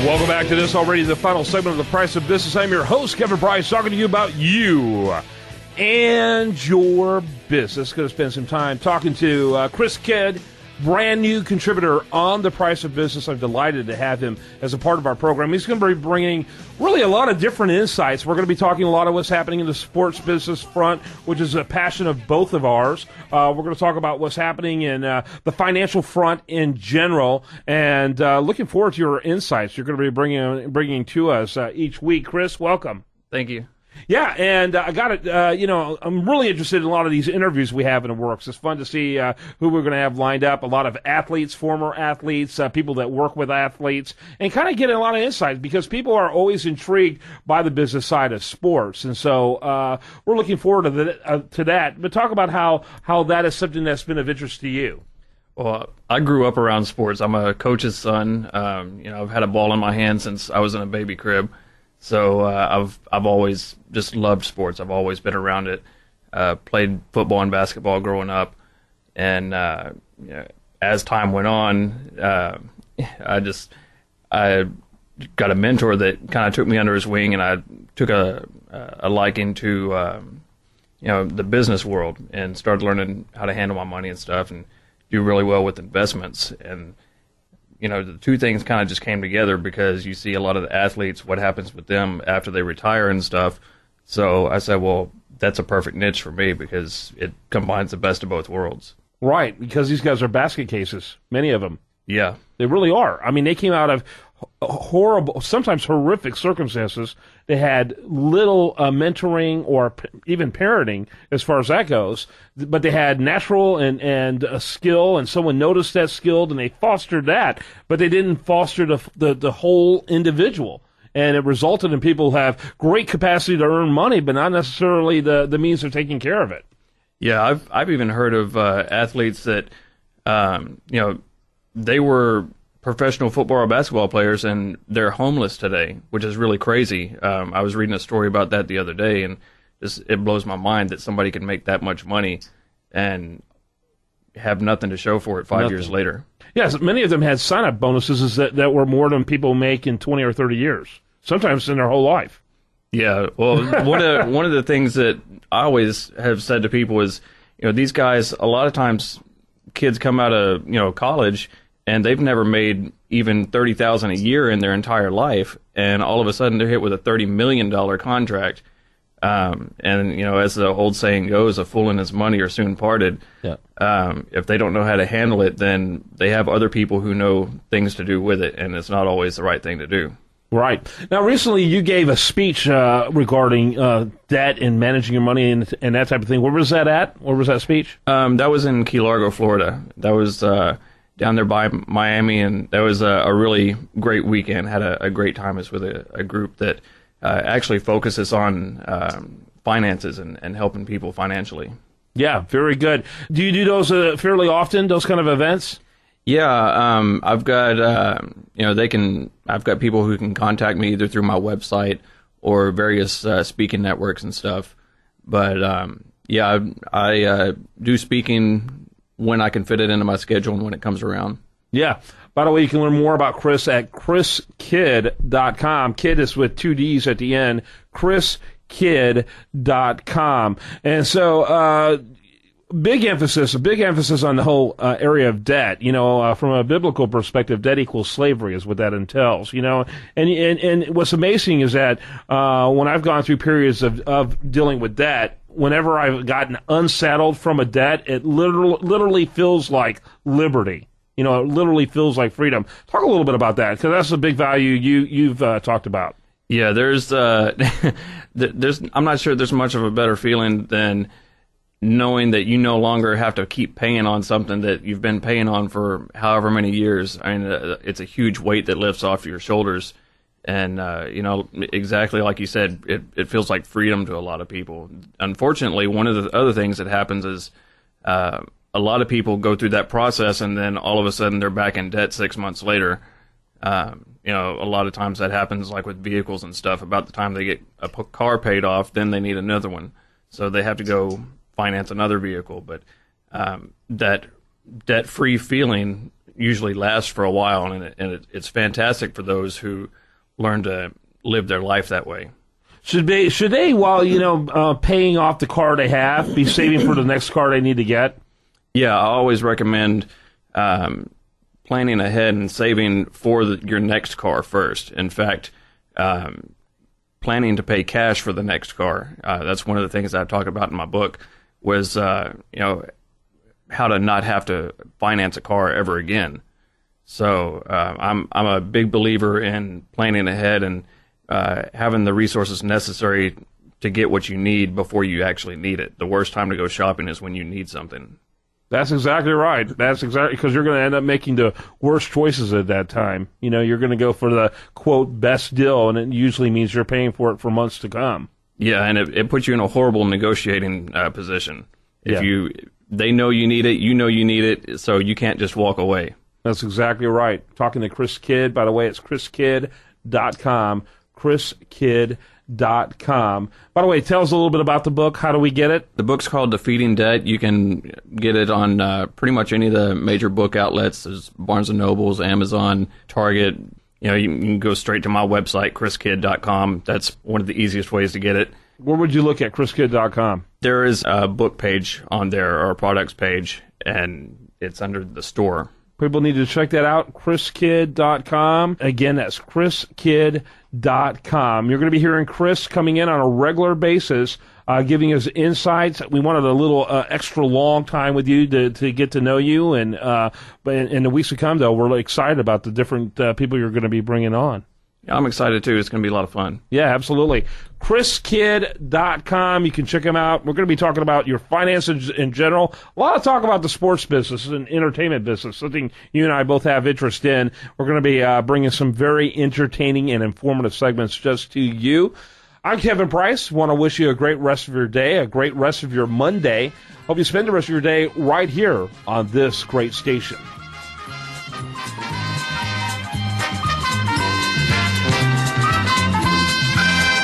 Welcome back to this already the final segment of The Price of Business. I'm your host, Kevin Price, talking to you about you and your business. Going to spend some time talking to Chris Kidd, brand new contributor on The Price of Business. I'm delighted to have him as a part of our program. He's going to be bringing really a lot of different insights. We're going to be talking a lot of what's happening in the sports business front, which is a passion of both of ours. We're going to talk about what's happening in the financial front in general, and looking forward to your insights you're going to be bringing to us each week. Chris, welcome. Thank you. Yeah, and I got it. I'm really interested in a lot of these interviews we have in the works. It's fun to see who we're going to have lined up. A lot of athletes, former athletes, people that work with athletes, and kind of get a lot of insights because people are always intrigued by the business side of sports. And so we're looking forward to that. But talk about how that is something that's been of interest to you. Well, I grew up around sports. I'm a coach's son. I've had a ball in my hand since I was in a baby crib. So I've always just loved sports. I've always been around it. Played football and basketball growing up, and as time went on, I got a mentor that kind of took me under his wing, and I took a liking to the business world and started learning how to handle my money and stuff, and do really well with investments. And the two things kind of just came together because you see a lot of the athletes, what happens with them after they retire and stuff. So I said, well, that's a perfect niche for me because it combines the best of both worlds. Right, because these guys are basket cases, many of them. Yeah. They really are. I mean, they came out of horrible, sometimes horrific circumstances. They had little mentoring or even parenting as far as that goes, but they had natural and a skill, and someone noticed that skill, and they fostered that, but they didn't foster the whole individual. And it resulted in people who have great capacity to earn money, but not necessarily the means of taking care of it. Yeah, I've even heard of athletes that, they were professional football or basketball players, and they're homeless today, which is really crazy. I was reading a story about that the other day, and it blows my mind that somebody can make that much money and have nothing to show for it 5 years later. Yes, many of them had sign-up bonuses that were more than people make in 20 or 30 years, sometimes in their whole life. Yeah, well, one of the things that I always have said to people is, these guys, a lot of times kids come out of, college, and they've never made even $30,000 a year in their entire life, and all of a sudden they're hit with a $30 million contract. And as the old saying goes, a fool and his money are soon parted. Yeah. If they don't know how to handle it, then they have other people who know things to do with it, and it's not always the right thing to do. Right. Now, recently you gave a speech regarding debt and managing your money and that type of thing. Where was that at? Where was that speech? That was in Key Largo, Florida. That was down there by Miami, and that was a really great weekend. Had a great time. It's with a group that actually focuses on finances and helping people financially. Yeah, very good. Do you do those fairly often, those kind of events? Yeah, I've got I've got people who can contact me either through my website or various speaking networks and stuff. But I do speaking when I can fit it into my schedule and when it comes around. Yeah. By the way, you can learn more about Chris at chriskidd.com. Kidd is with two D's at the end. chriskidd.com. And so, big emphasis on the whole area of debt. From a biblical perspective, debt equals slavery is what that entails. And what's amazing is that when I've gone through periods of dealing with debt, whenever I've gotten unsettled from a debt, it literally feels like liberty. It literally feels like freedom. Talk a little bit about that, because that's a big value you've talked about. Yeah, there's I'm not sure there's much of a better feeling than knowing that you no longer have to keep paying on something that you've been paying on for however many years. I mean, it's a huge weight that lifts off your shoulders. And, exactly like you said, it feels like freedom to a lot of people. Unfortunately, one of the other things that happens is a lot of people go through that process, and then all of a sudden they're back in debt 6 months later. A lot of times that happens like with vehicles and stuff. About the time they get a car paid off, then they need another one. So they have to go finance another vehicle. But that debt-free feeling, usually lasts for a while, and it's fantastic for those who learn to live their life that way. Should they, while paying off the car they have, be saving for the next car they need to get? Yeah, I always recommend planning ahead and saving for your next car first. In fact, planning to pay cash for the next car. That's one of the things I talk about in my book was, how to not have to finance a car ever again. So I'm a big believer in planning ahead and having the resources necessary to get what you need before you actually need it. The worst time to go shopping is when you need something. That's exactly right. That's exactly because you're going to end up making the worst choices at that time. You're going to go for the, quote, best deal, and it usually means you're paying for it for months to come. Yeah, and it puts you in a horrible negotiating position. They know you need it, you know you need it, so you can't just walk away. That's exactly right. Talking to Chris Kidd, by the way, it's chriskidd.com, chriskidd.com. By the way, tell us a little bit about the book. How do we get it? The book's called Defeating Debt. You can get it on pretty much any of the major book outlets. There's Barnes & Nobles, Amazon, Target. You can go straight to my website, chriskidd.com. That's one of the easiest ways to get it. Where would you look at, chriskidd.com? There is a book page on there, or a products page, and it's under the store. People need to check that out, chriskidd.com. Again, that's chriskidd.com. You're going to be hearing Chris coming in on a regular basis, giving us insights. We wanted a little extra long time with you to get to know you, but in the weeks to come, though, we're excited about the different people you're going to be bringing on. Yeah, I'm excited, too. It's going to be a lot of fun. Yeah, absolutely. chriskidd.com. You can check him out. We're going to be talking about your finances in general. A lot of talk about the sports business and entertainment business, something you and I both have interest in. We're going to be bringing some very entertaining and informative segments just to you. I'm Kevin Price. Want to wish you a great rest of your day, a great rest of your Monday. Hope you spend the rest of your day right here on this great station.